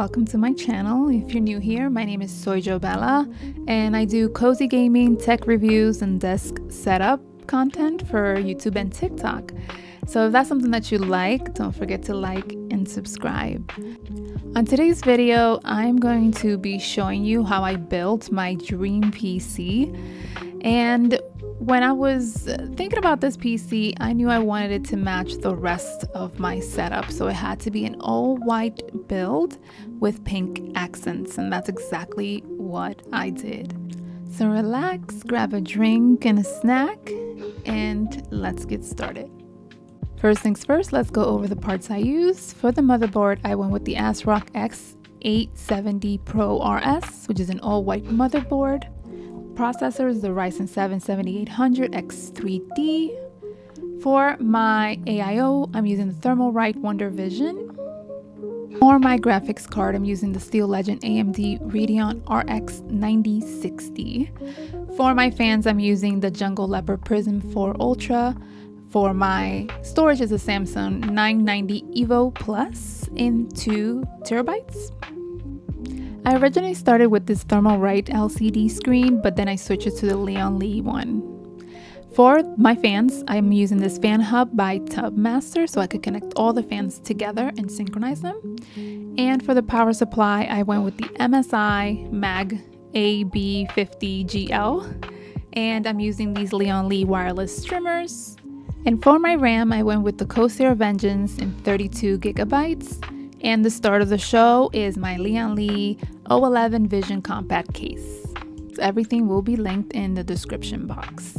welcome to my channel. If you're new here, my name is Zoijobella and I do cozy gaming, tech reviews, and desk setup content for YouTube and TikTok. So if that's something that you like, don't forget to like and subscribe. On today's video, I'm going to be showing you how I built my dream PC. And when I was thinking about this PC, I knew I wanted it to match the rest of my setup. So it had to be an all white build with pink accents. And that's exactly what I did. So relax, grab a drink and a snack, and let's get started. First things first, let's go over the parts I used. For the motherboard, I went with the ASRock X870 Pro RS, which is an all white motherboard. Processor is the Ryzen 7 7800 X3D. For my AIO, I'm using the Thermalright Wonder Vision. For my graphics card, I'm using the Steel Legend AMD Radeon RX 9060. For my fans, I'm using the Jungle Leopard Prism 4 Ultra. For my storage is a Samsung 990 EVO Plus in 2 terabytes. I originally started with this Thermalright LCD screen, but then I switched it to the Lian Li one. For my fans, I'm using this fan hub by Tubmaster so I could connect all the fans together and synchronize them. And for the power supply, I went with the MSI Mag AB50GL, and I'm using these Lian Li wireless streamers. And for my RAM, I went with the Corsair Vengeance in 32 gigabytes. And the start of the show is my Lian Li O11 Vision compact case. Everything will be linked in the description box.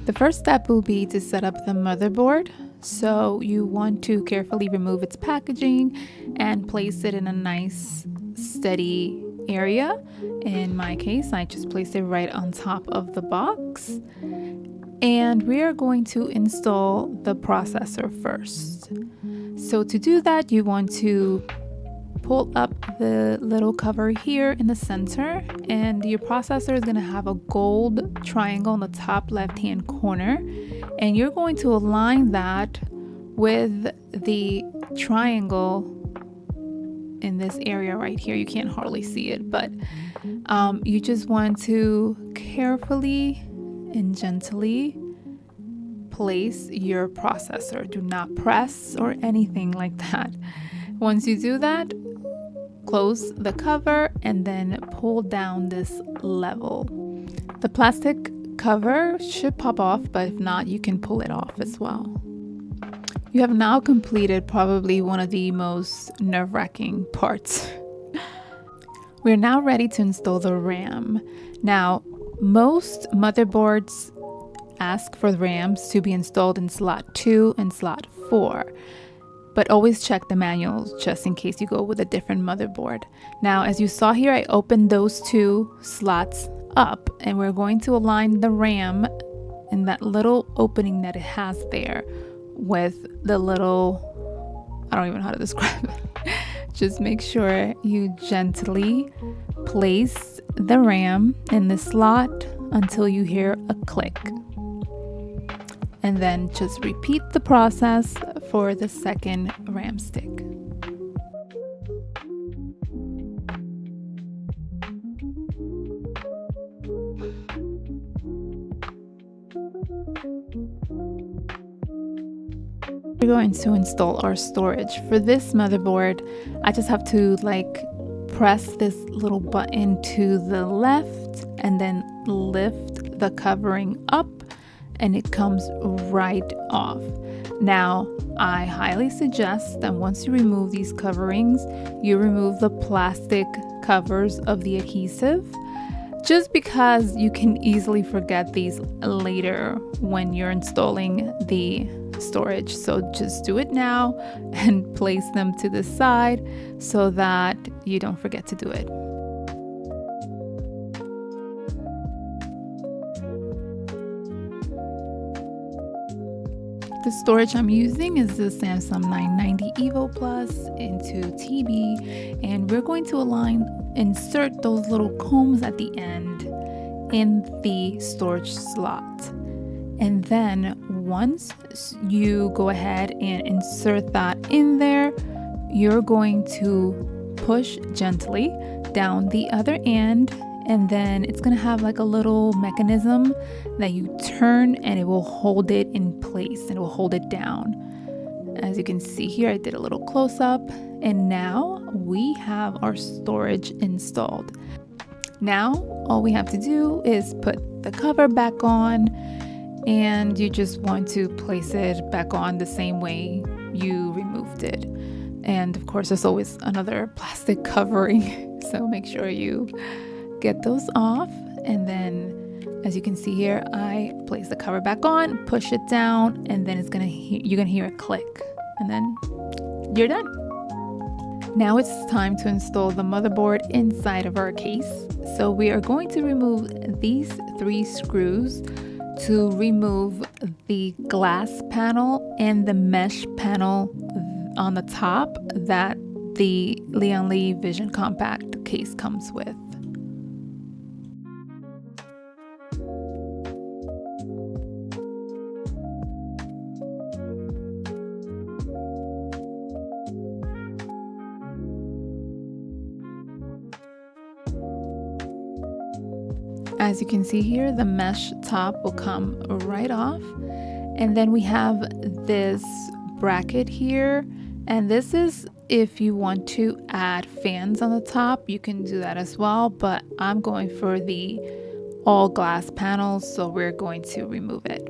The first step will be to set up the motherboard. So you want to carefully remove its packaging and place it in a nice steady area. In my case, I just placed it right on top of the box. And we are going to install the processor first. So to do that, you want to pull up the little cover here in the center, and your processor is going to have a gold triangle in the top left hand corner, and you're going to align that with the triangle in this area right here. You can't hardly see it, but you just want to carefully and gently place your processor. Do not press or anything like that. Once you do that, close the cover and then pull down this level. The plastic cover should pop off, but if not, you can pull it off as well. You have now completed probably one of the most nerve-wracking parts. We're now ready to install the RAM. Now, most motherboards ask for the RAMs to be installed in slot 2 and slot 4, but always check the manuals just in case you go with a different motherboard. Now, as you saw here, I opened those 2 slots up, and we're going to align the RAM in that little opening that it has there with the little, I don't even know how to describe it. Just make sure you gently place the RAM in the slot until you hear a click. And then just repeat the process for the second RAM stick. We're going to install our storage. For this motherboard, I just have to press this little button to the left and then lift the covering up, and it comes right off. Now, I highly suggest that once you remove these coverings, you remove the plastic covers of the adhesive, just because you can easily forget these later when you're installing the storage. So just do it now and place them to the side so that you don't forget to do it. The storage I'm using is the Samsung 990 EVO Plus into TB, and we're going to insert those little combs at the end in the storage slot. And then once you go ahead and insert that in there, you're going to push gently down the other end, and then it's gonna have like a little mechanism that you turn and it will hold it in place and it will hold it down. As you can see here, I did a little close-up, and now we have our storage installed. Now all we have to do is put the cover back on, and you just want to place it back on the same way you removed it. And of course, there's always another plastic covering, so make sure you get those off. And then as you can see here, I place the cover back on, push it down, and then you're gonna hear a click, and then you're done. Now it's time to install the motherboard inside of our case. So we are going to remove these 3 screws to remove the glass panel and the mesh panel on the top that the Lian Li Vision Compact case comes with. As you can see here, the mesh top will come right off, and then we have this bracket here, and this is if you want to add fans on the top, you can do that as well, but I'm going for the all glass panels, so we're going to remove it.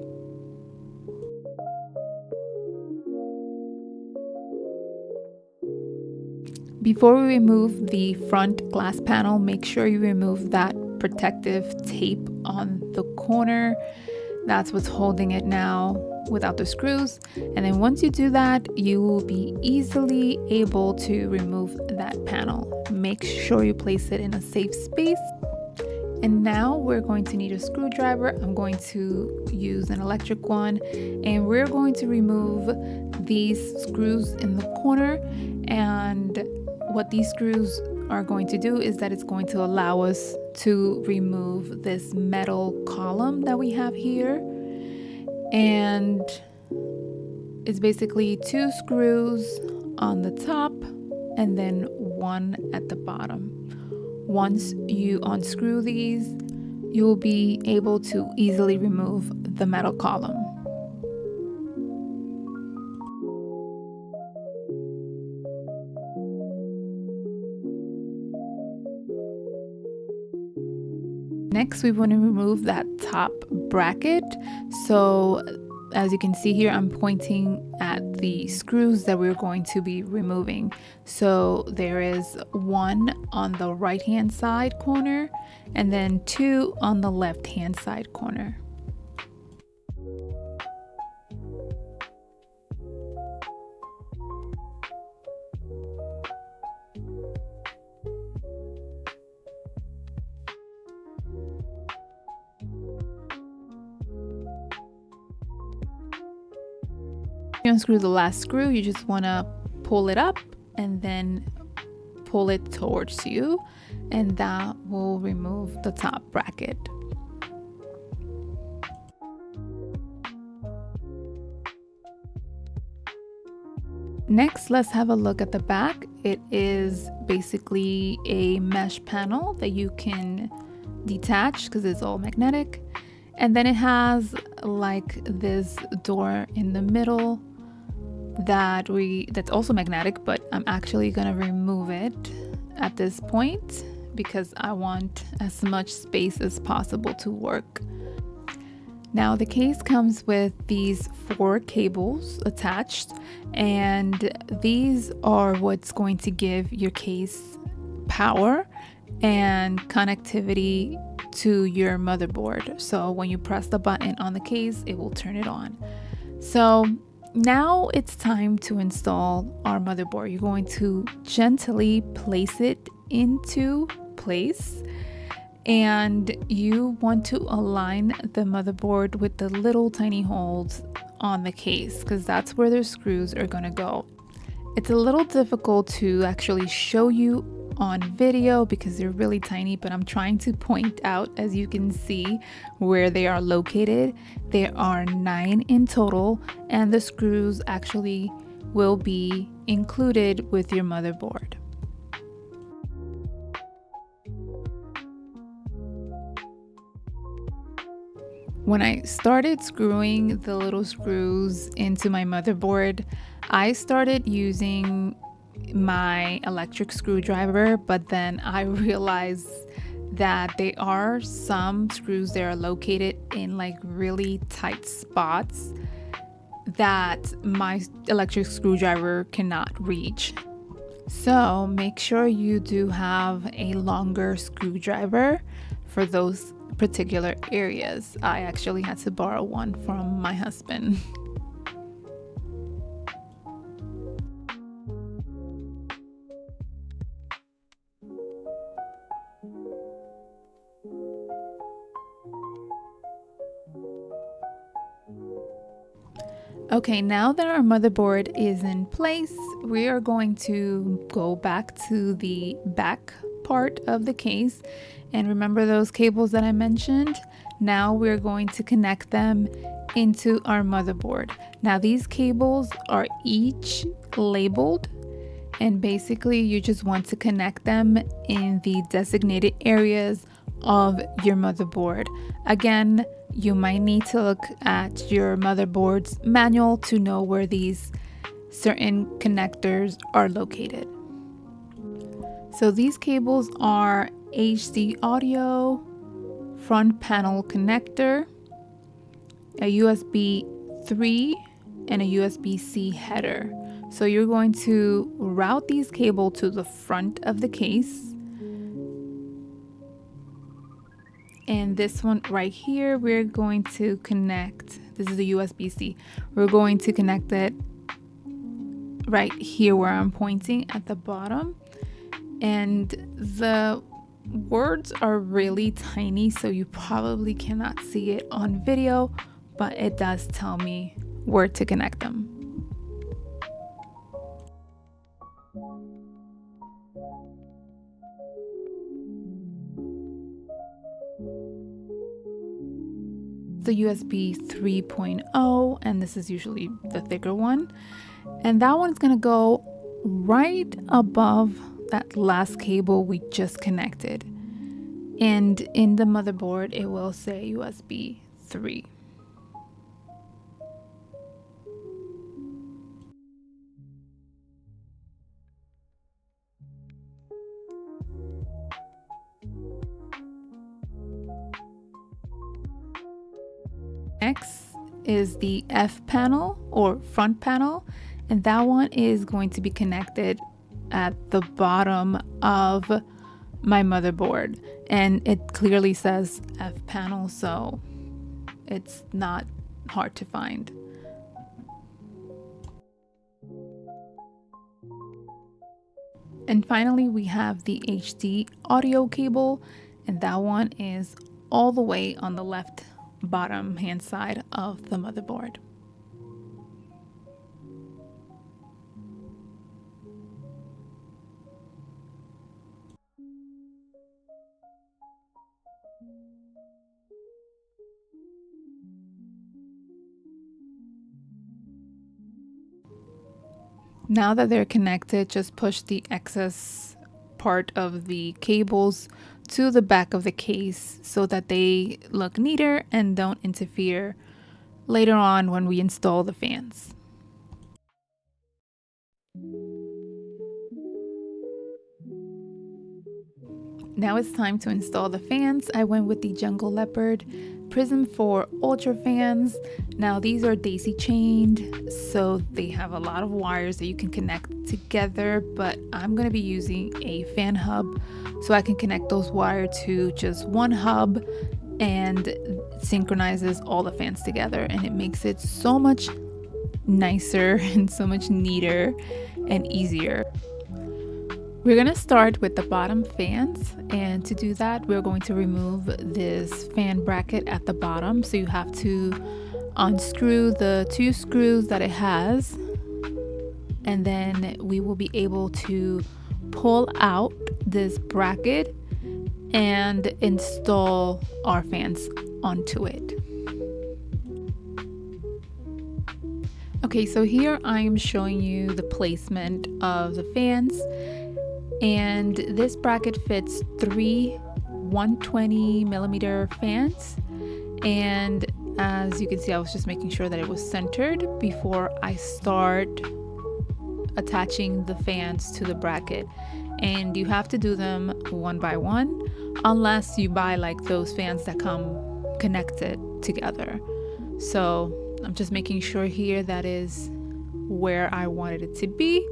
Before we remove the front glass panel, make sure you remove that protective tape on the corner. That's what's holding it now without the screws. And then once you do that, you will be easily able to remove that panel. Make sure you place it in a safe space. And now we're going to need a screwdriver. I'm going to use an electric one, and we're going to remove these screws in the corner. And what these screws are going to do is that it's going to allow us to remove this metal column that we have here. And it's basically 2 screws on the top and then 1 at the bottom. Once you unscrew these, you will be able to easily remove the metal column. Next, we want to remove that top bracket. So as you can see here, I'm pointing at the screws that we're going to be removing. So there is 1 on the right hand side corner and then 2 on the left hand side corner. You unscrew the last screw, you just want to pull it up and then pull it towards you, and that will remove the top bracket. Next, let's have a look at the back. It is basically a mesh panel that you can detach because it's all magnetic. And then it has like this door in the middle that's also magnetic, but I'm actually gonna remove it at this point because I want as much space as possible to work. Now the case comes with these 4 cables attached, and these are what's going to give your case power and connectivity to your motherboard. So when you press the button on the case, it will turn it on. So now it's time to install our motherboard. You're going to gently place it into place, and you want to align the motherboard with the little tiny holes on the case because that's where the screws are going to go. It's a little difficult to actually show you on video because they're really tiny, but I'm trying to point out, as you can see, where they are located. There are 9 in total, and the screws actually will be included with your motherboard. When I started screwing the little screws into my motherboard, I started using my electric screwdriver, but then I realized that there are some screws that are located in like really tight spots that my electric screwdriver cannot reach. So make sure you do have a longer screwdriver for those particular areas. I actually had to borrow one from my husband. Okay, now that our motherboard is in place, we are going to go back to the back part of the case. And remember those cables that I mentioned? Now we're going to connect them into our motherboard. Now these cables are each labeled, and basically you just want to connect them in the designated areas of your motherboard. Again, you might need to look at your motherboard's manual to know where these certain connectors are located. So these cables are HD audio, front panel connector, a USB 3, and a USB-C header. So you're going to route these cables to the front of the case. And this one right here, we're going to connect, this is the USB-C. We're going to connect it right here where I'm pointing at the bottom. And the words are really tiny, so you probably cannot see it on video, but it does tell me where to connect them. The USB 3.0, and this is usually the thicker one, and that one's gonna go right above that last cable we just connected, and in the motherboard it will say USB 3. Next is the F panel or front panel, and that one is going to be connected at the bottom of my motherboard, and it clearly says F panel, so it's not hard to find. And finally, we have the HD audio cable, and that one is all the way on the left bottom hand side of the motherboard. Now that they're connected, just push the excess part of the cables to the back of the case so that they look neater and don't interfere later on when we install the fans. Now it's time to install the fans. I went with the Jungle Leopard Prism 4 Ultra fans. Now these are daisy chained, so they have a lot of wires that you can connect together, but I'm going to be using a fan hub so I can connect those wires to just one hub, and it synchronizes all the fans together, and it makes it so much nicer and so much neater and easier. We're going to start with the bottom fans, and to do that we're going to remove this fan bracket at the bottom, so you have to unscrew the 2 screws that it has, and then we will be able to pull out this bracket and install our fans onto it. Okay, so here I am showing you the placement of the fans. And this bracket fits 3 120 millimeter fans, And as you can see, I was just making sure that it was centered before I start attaching the fans to the bracket. And you have to do them one by one, unless you buy like those fans that come connected together. So I'm just making sure here that is where I wanted it to be.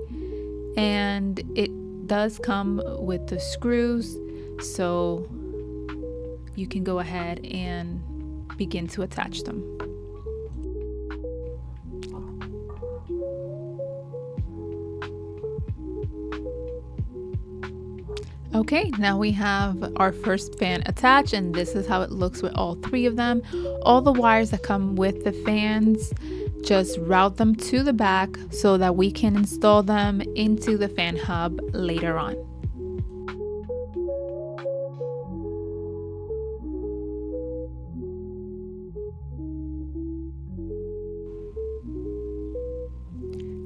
And it does come with the screws, so you can go ahead and begin to attach them. Okay, now we have our first fan attached, and this is how it looks with all three of them. All the wires that come with the fans, just route them to the back so that we can install them into the fan hub later on.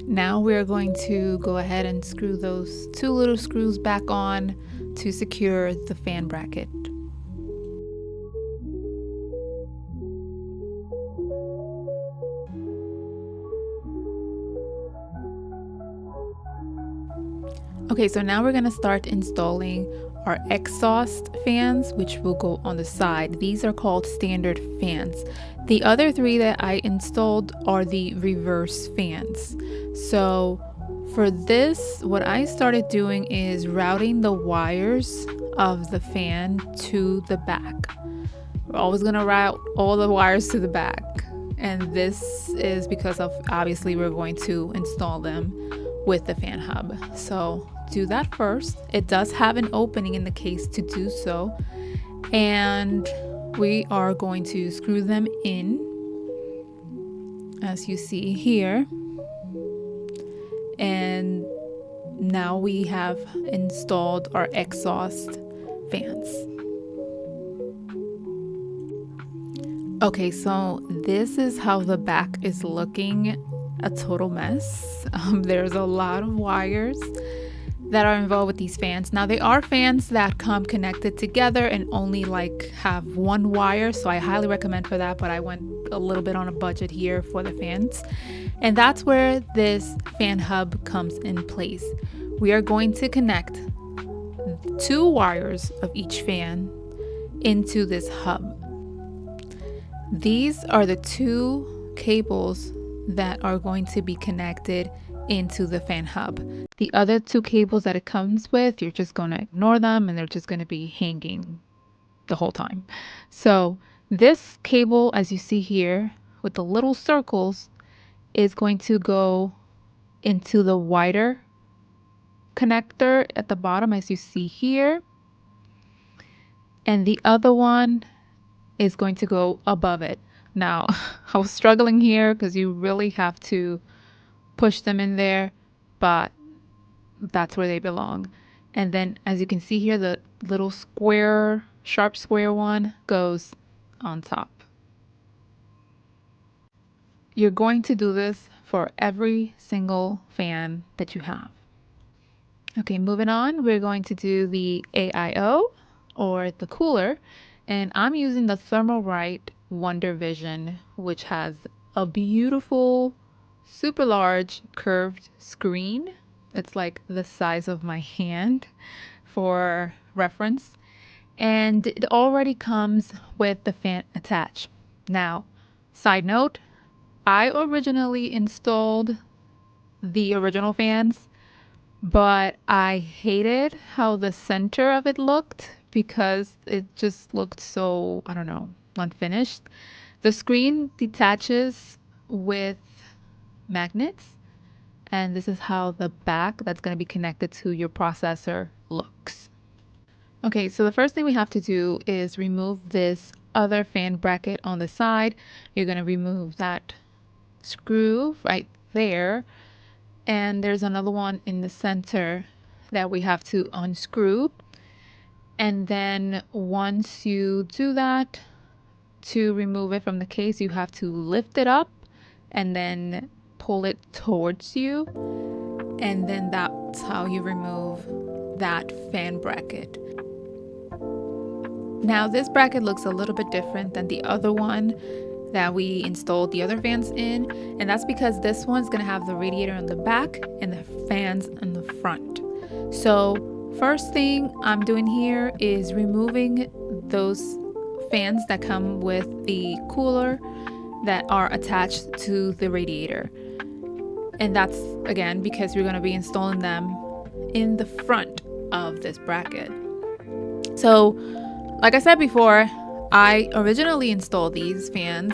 Now we're going to go ahead and screw those two little screws back on to secure the fan bracket. Okay, so now we're gonna start installing our exhaust fans, which will go on the side. These are called standard fans. The other three that I installed are the reverse fans. So for this, what I started doing is routing the wires of the fan to the back. We're always gonna route all the wires to the back. And this is because of obviously we're going to install them with the fan hub. So do that first. It does have an opening in the case to do so. And we are going to screw them in, as you see here. And now we have installed our exhaust fans. Okay, so this is how the back is looking. A total mess. There's a lot of wires that are involved with these fans. Now they are fans that come connected together and only like have one wire, so I highly recommend for that, but I went a little bit on a budget here for the fans. And that's where this fan hub comes in place. We are going to connect 2 wires of each fan into this hub. These are the 2 cables that are going to be connected into the fan hub. The other 2 cables that it comes with, you're just going to ignore them and they're just going to be hanging the whole time. So this cable, as you see here with the little circles, is going to go into the wider connector at the bottom, as you see here. And the other one is going to go above it. Now, I was struggling here because you really have to push them in there, but that's where they belong. And then as you can see here, the little square, sharp square one goes on top. You're going to do this for every single fan that you have. Okay, moving on, we're going to do the AIO or the cooler, and I'm using the Thermalright Wonder Vision, which has a beautiful, super large curved screen. It's like the size of my hand for reference, and it already comes with the fan attached. Now, side note, I originally installed the original fans, but I hated how the center of it looked because it just looked so, I don't know, unfinished. The screen detaches with magnets, and this is how the back that's going to be connected to your processor looks. Okay, so the first thing we have to do is remove this other fan bracket on the side. You're going to remove that screw right there. And there's another one in the center that we have to unscrew. And then once you do that, to remove it from the case, you have to lift it up and then pull it towards you. And then that's how you remove that fan bracket. Now this bracket looks a little bit different than the other one that we installed the other fans in, and that's because this one's gonna have the radiator on the back and the fans on the front. So first thing I'm doing here is removing those fans that come with the cooler that are attached to the radiator, and that's again because we're going to be installing them in the front of this bracket. So like I said before, I originally installed these fans,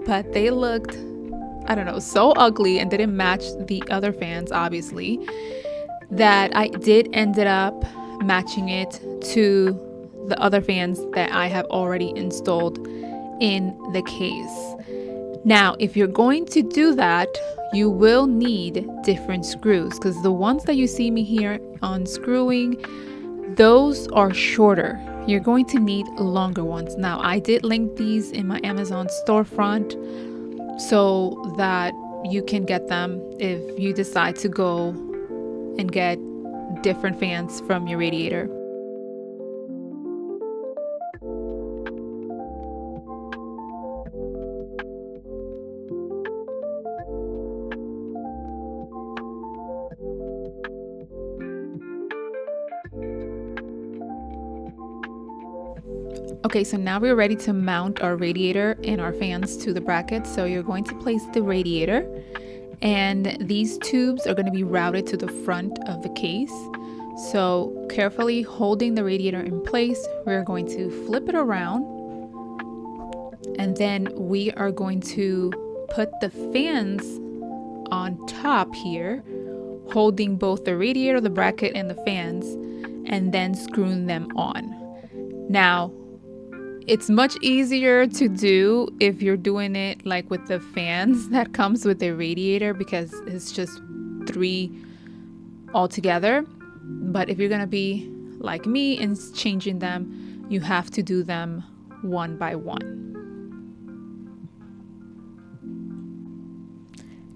but they looked, I don't know, so ugly and didn't match the other fans, obviously, that I did ended up matching it to the other fans that I have already installed in the case. Now, if you're going to do that, you will need different screws, because the ones that you see me here unscrewing, those are shorter. You're going to need longer ones. Now, I did link these in my Amazon storefront so that you can get them if you decide to go and get different fans from your radiator. Okay, so now we're ready to mount our radiator and our fans to the bracket. So you're going to place the radiator, and these tubes are going to be routed to the front of the case. So carefully holding the radiator in place, we're going to flip it around, and then we are going to put the fans on top here, holding both the radiator, the bracket, and the fans, and then screwing them on. Now, it's much easier to do if you're doing it like with the fans that comes with the radiator, because it's just 3 altogether. But if you're gonna be like me and changing them, you have to do them one by one.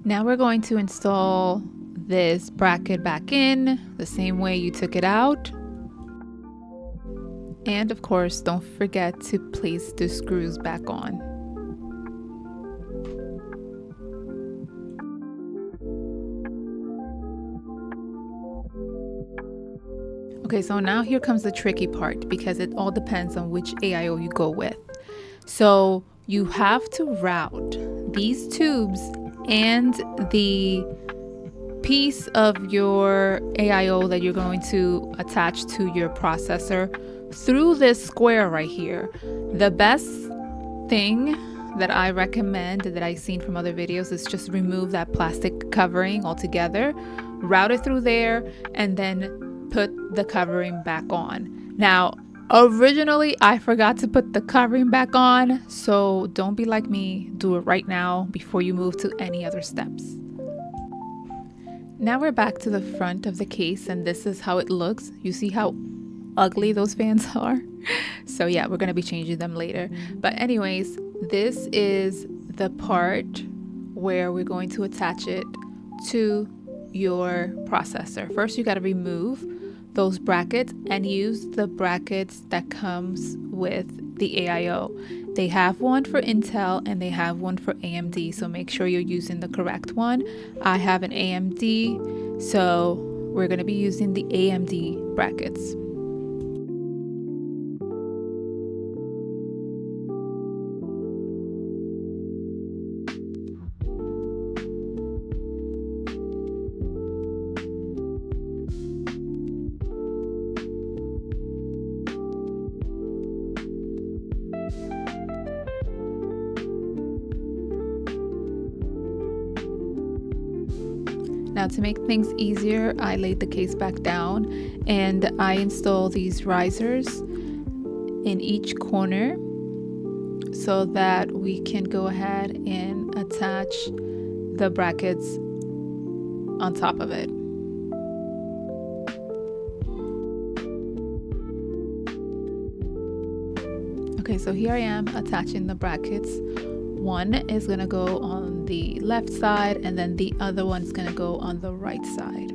Now we're going to install this bracket back in the same way you took it out. And of course, don't forget to place the screws back on. Okay, so now here comes the tricky part, because it all depends on which AIO you go with. So you have to route these tubes and the piece of your AIO that you're going to attach to your processor through this square right here. The best thing that I recommend that I've seen from other videos is just remove that plastic covering altogether, route it through there, and then put the covering back on. Now, originally I forgot to put the covering back on, so don't be like me, do it right now before you move to any other steps. Now we're back to the front of the case, and this is how it looks. You see how ugly those fans are? So yeah, we're gonna be changing them later. But anyways, this is the part where we're going to attach it to your processor. First, you got to remove those brackets and use the brackets that comes with the AIO. They have one for Intel and they have one for AMD, so make sure you're using the correct one. I have an AMD, so we're going to be using the AMD brackets. Now, to make things easier, I laid the case back down and I install these risers in each corner so that we can go ahead and attach the brackets on top of it. Okay, so here I am attaching the brackets. One is gonna go on the left side and then the other one's gonna go on the right side.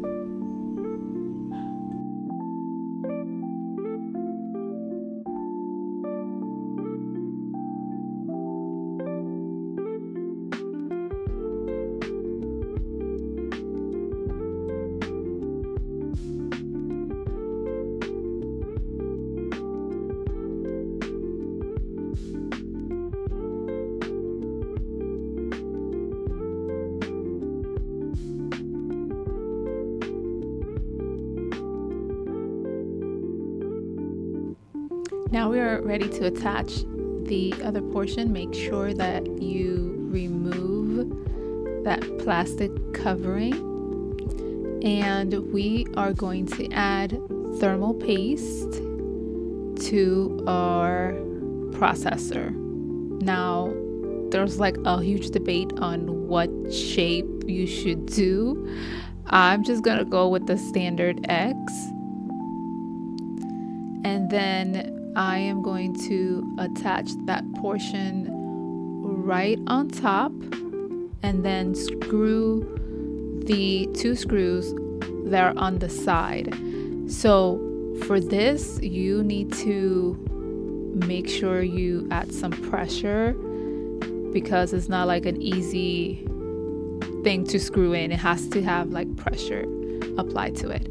Now we are ready to attach the other portion. Make sure that you remove that plastic covering, and we are going to add thermal paste to our processor. Now there's like a huge debate on what shape you should do. I'm just gonna go with the standard X, and then I am going to attach that portion right on top, and then screw the 2 screws that are on the side. So for this, you need to make sure you add some pressure, because it's not like an easy thing to screw in. It has to have like pressure applied to it.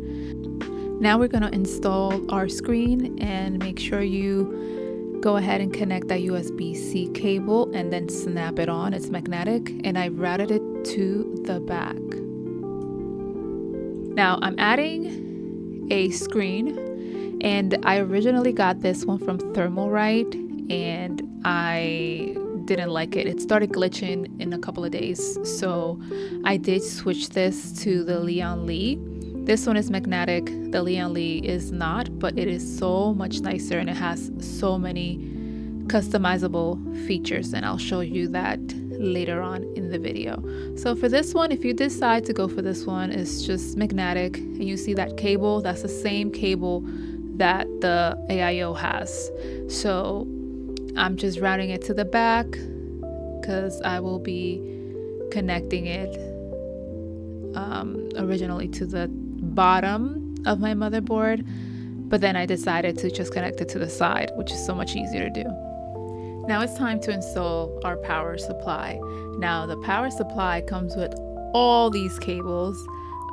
Now we're going to install our screen, and make sure you go ahead and connect that USB-C cable and then snap it on. It's magnetic, and I've routed it to the back. Now I'm adding a screen, and I originally got this one from Thermalright, and I didn't like it. It started glitching in a couple of days, so I did switch this to the Lian Li. This one is magnetic, the Lian Li is not, but it is so much nicer, and it has so many customizable features, and I'll show you that later on in the video. So for this one, if you decide to go for this one, it's just magnetic, and you see that cable, that's the same cable that the AIO has. So I'm just routing it to the back because I will be connecting it originally to the bottom of my motherboard, but then I decided to just connect it to the side, which is so much easier to do. Now it's time to install our power supply. Now the power supply comes with all these cables.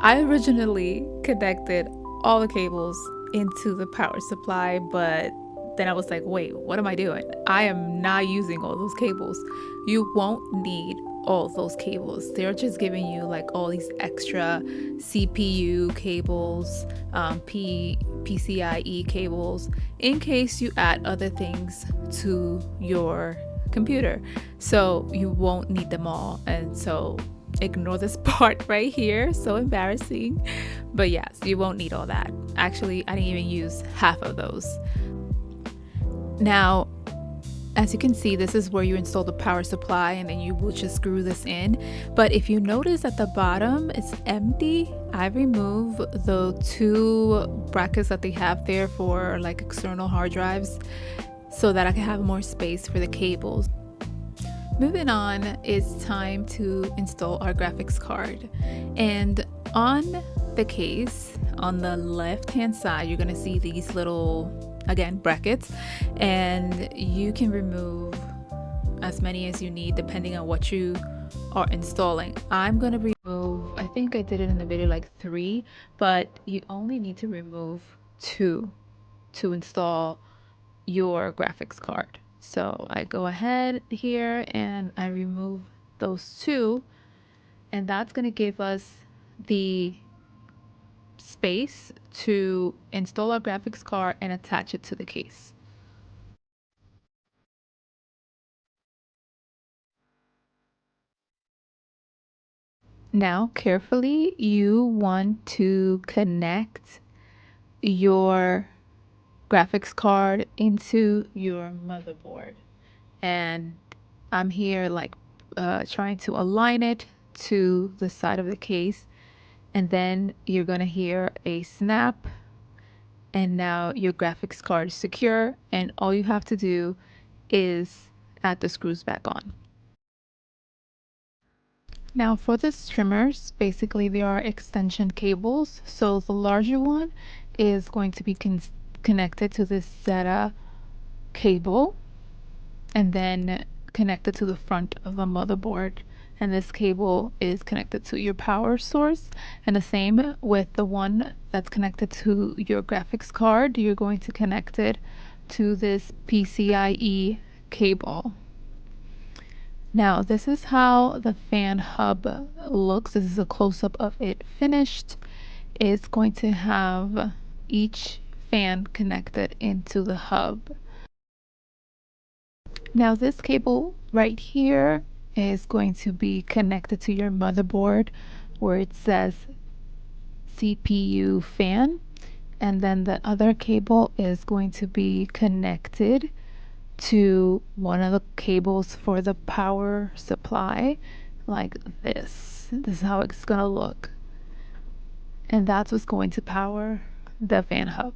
I originally connected all the cables into the power supply, but then I was like, wait, what am I doing? I am not using all those cables. You won't need all those cables. They're just giving you like all these extra CPU cables, PCIe cables, in case you add other things to your computer. So you won't need them all. And so ignore this part right here, so embarrassing. But yes, you won't need all that. Actually, I didn't even use half of those. Now, as you can see, this is where you install the power supply, and then you will just screw this in. But if you notice at the bottom, it's empty. I removed the 2 brackets that they have there for like external hard drives, so that I can have more space for the cables. Moving on, it's time to install our graphics card. And on the case, on the left hand side, you're gonna see these little, again, brackets, and you can remove as many as you need depending on what you are installing. I'm gonna remove, I think I did it in the video, like 3, but you only need to remove 2 to install your graphics card. So I go ahead here and I remove those 2, and that's gonna give us the space to install our graphics card and attach it to the case. Now, carefully, you want to connect your graphics card into your motherboard. And I'm here like trying to align it to the side of the case. And then you're gonna hear a snap, and now your graphics card is secure, and all you have to do is add the screws back on. Now for the trimmers, basically they are extension cables. So the larger one is going to be connected to this SATA cable, and then connected to the front of the motherboard. And this cable is connected to your power source. And the same with the one that's connected to your graphics card. You're going to connect it to this PCIe cable. Now, this is how the fan hub looks. This is a close-up of it finished. It's going to have each fan connected into the hub. Now this cable right here is going to be connected to your motherboard where it says CPU fan, and then the other cable is going to be connected to one of the cables for the power supply, like this. This is how it's gonna look, and that's what's going to power the fan hub.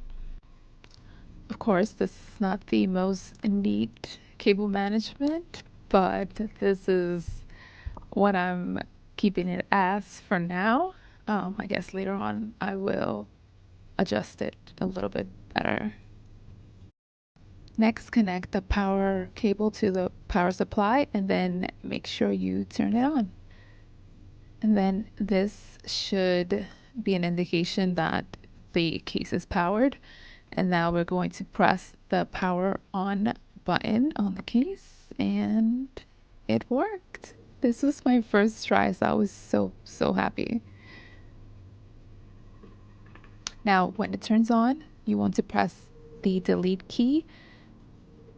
Of course, this is not the most neat cable management, but this is what I'm keeping it as for now. I guess later on I will adjust it a little bit better. Next, connect the power cable to the power supply and then make sure you turn it on. And then this should be an indication that the case is powered. And now we're going to press the power on button on the case, and it worked. This was my first try, so I was so happy. Now, when it turns on, you want to press the delete key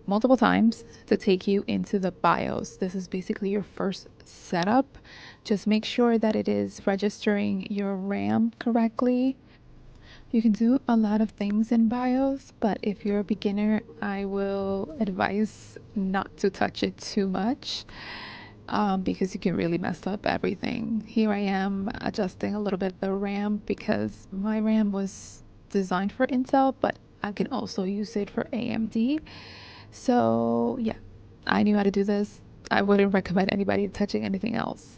multiple times to take you into the BIOS. This is basically your first setup. Just make sure that it is registering your RAM correctly. You can do a lot of things in BIOS, but if you're a beginner, I will advise not to touch it too much, because you can really mess up everything. Here I am adjusting a little bit the RAM because my RAM was designed for Intel, but I can also use it for AMD. So yeah, I knew how to do this. I wouldn't recommend anybody touching anything else.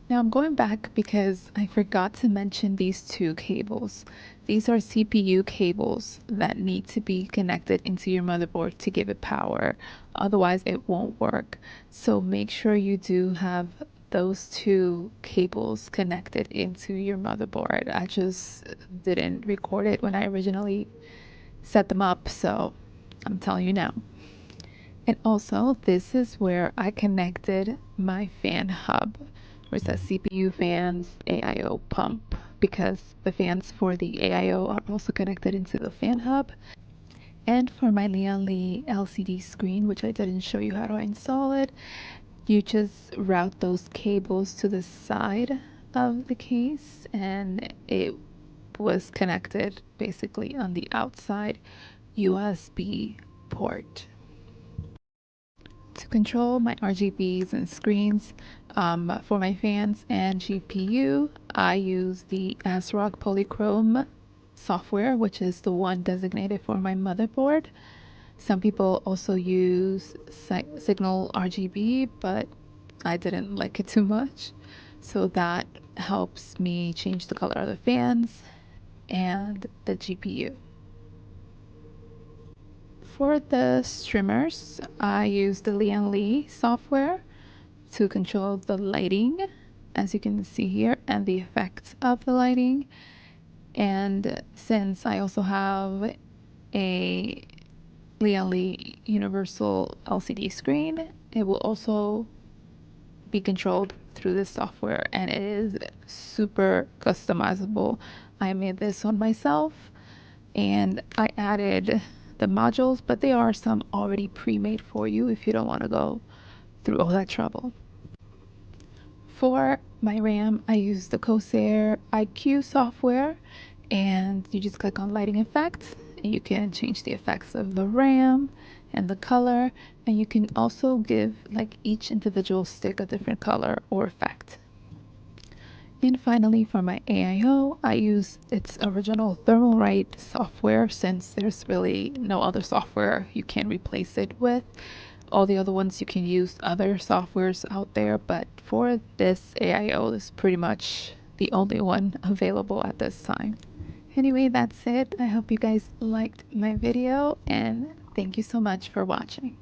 Now I'm going back because I forgot to mention these two cables. These are CPU cables that need to be connected into your motherboard to give it power. Otherwise it won't work. So make sure you do have those two cables connected into your motherboard. I just didn't record it when I originally set them up, so I'm telling you now. And also, this is where I connected my fan hub, where it says CPU fans, AIO pump, because the fans for the AIO are also connected into the fan hub. And for my Lian Li LCD screen, which I didn't show you how to install it, you just route those cables to the side of the case, and it was connected basically on the outside USB port. To control my RGBs and screens, for my fans and GPU, I use the ASRock Polychrome software, which is the one designated for my motherboard. Some people also use Signal RGB, but I didn't like it too much. So that helps me change the color of the fans and the GPU. For the streamers, I use the Lian Li software to control the lighting, as you can see here, and the effects of the lighting. And since I also have a Lian Li universal LCD screen, it will also be controlled through this software, and it is super customizable. I made this one myself, and I added the modules, but they are some already pre-made for you if you don't want to go through all that trouble. For my RAM, I use the Corsair IQ software, and you just click on lighting effects, and you can change the effects of the RAM and the color, and you can also give like each individual stick a different color or effect. And finally, for my AIO, I use its original Thermalright software, since there's really no other software you can replace it with. All the other ones you can use other softwares out there, but for this AIO is pretty much the only one available at this time. Anyway, that's it. I hope you guys liked my video, and thank you so much for watching.